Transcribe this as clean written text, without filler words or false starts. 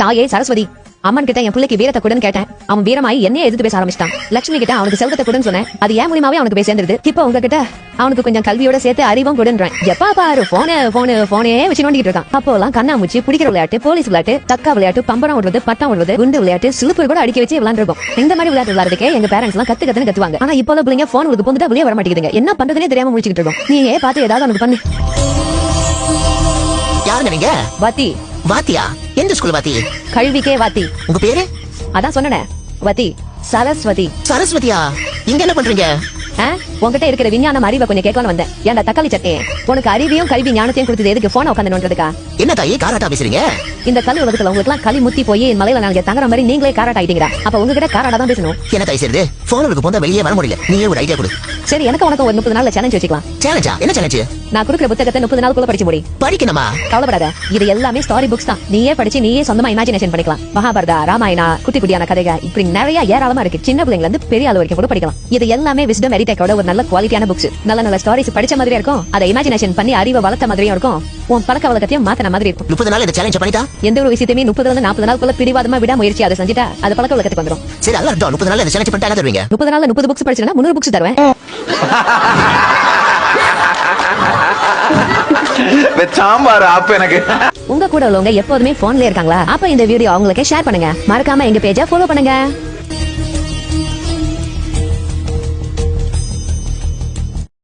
தாயே சரஸ்வதி, அம்மன் கிட்ட என் பிள்ளைக்கு வீரத்தை கூடன்னு கேட்டேன். அவன் வீரமாயி என்னையே எதிர்த்து பேச ஆரம்பிச்சிட்டான். லட்சுமி கிட்ட அவனுக்கு செல்வத்தை கூடன்னு சொன்னேன். அது ஏன் மூலியமாவே அவனுக்கு போய் சேர்ந்துருது. இப்ப உங்ககிட்ட அவனுக்கு கொஞ்சம் கல்வியோட சேர்த்து அறிவும் கூடன்றேன். எப்பா பாரு போனே வச்சு நோண்டிட்டு இருக்கான். அப்போலாம் கண்ணாமூச்சி, பிடிக்கிற விளையாட்டு, போலீஸ் விளையாட்டு, தக்கா விளையாட்டு, பம்பரம் விடுறது, பட்டம் விடுறது, குண்டு விளையாட்டு, சிலுப்பு கூட அடிக்க வச்சு விளையாண்டுருக்கும். இந்த மாதிரி விளையாட்டு விளையாடுறதுக்கே எங்க பேரண்ட்ஸ் எல்லாம் கத்துன்னு கத்துவாங்க. ஆனா இப்போ பிள்ளைங்க போன் உங்களுக்கு போந்துட்டா வெளியே வர மாட்டேங்குதுங்க. என்ன பண்றதுனே தெரியாம முடிச்சுக்கிட்டு இருக்கோம். நீயே பார்த்து ஏதாவது அவனுக்கு பண்ணு. யாருங்க நீங்க? வாத்தி. வாத்தியா? எந்த ஸ்கூல் வாத்தி? கல்விக்கே வாத்தி. உங்க பேரு? அதான் சொன்னேன், வாத்தி சரஸ்வதி. சரஸ்வதியா? இங்க என்ன பண்றீங்க? உங்ககிட்ட இருக்கிற விஞ்ஞானம் அறிவை கொஞ்சம் கேட்கலான்னு வந்தேன். ஏன்டா தக்காளி சட்னி, உனக்கு அறிவியும் கல்வி ஞானத்தையும் கொடுத்தது எதுக்கு? போன உட்காந்துன்றதுக்கா? என்ன தாயி காராட்டா பேசுறீங்க? இந்த கல் உலகத்துல உங்களுக்கு எல்லாம் களி முத்தி போய் மலையில நாளைக்கு தங்குற மாதிரி நீங்களே காராட்டா ஆயிட்டீங்க. அப்ப உங்ககிட்ட காராட்டா தான் பேசணும். என்ன தாய் செய்யுது? போனுக்கு போந்தா வெளியே வர முடியல. நீயே ஒரு ஐடியா கொடு. சரி, எனக்கு உனக்கு ஒரு 30 நாள்ல சேலஞ்ச் வச்சுக்கலாம். சேலஞ்சா? என்ன சேலஞ்ச்? நான் கொடுக்குற புத்தகத்தை 30 நாளுக்குள்ள படிச்சு முடி. படிக்கணுமா? கவலைப்படாத, இது எல்லாமே ஸ்டாரி புக்ஸ் தான். நீயே படிச்சு நீயே சொந்தமா இமேஜினேஷன் பண்ணிக்கலாம். மகாபாரதா, ராமாயணா, குட்டி குட்டியான கதைகள், இப்படி நிறைய ஏராளமா இருக்கு. சின்ன பிள்ளைங்க இருந்து பெரிய ஆளு வரைக்கும் கூட படிக்கலாம். இது எல்லாமே விஸ்டம் எடிடெக்கோட ஒரு நல்ல குவாலிட்டியான புக்ஸ். நல்ல ஸ்டாரிஸ் படிச்ச மாதிரியா இருக்கும். அதை இமேஜினேஷன் பண்ணி அறிவை வளர்த்த மாதிரியும் இருக்கும். உன் பழக்க வழக்கத்தையும் மாத்தின மாதிரி இருக்கும். 30 நாள் இந்த சேலஞ்ச் பண்ணிட்டா எந்த ஒரு விஷயத்தையுமே 30 ல 40 நாளுக்குள்ள பிடிவாதமா விட முயற்சி அதை செஞ்சுட்டா அது பழக்க வழக்கத்துக்கு வந்துரும். சரி, அல்ல 30 நாள் இந்த சேலஞ்ச் பண்ணிட்டா என்ன தருவீங்க? 30 நாள்ல 30 புக்ஸ் படிச்சேன்னா 300 புக்ஸ் தருவேன். சாம்பார் ஆப் எனக்கு. உங்க கூட உள்ளவங்க எப்போதுமே போன்ல இருக்காங்களா? அப்ப இந்த வீடியோ அவங்களுக்கு ஷேர் பண்ணுங்க. மறக்காம எங்க பேஜை ஃபாலோ பண்ணுங்க.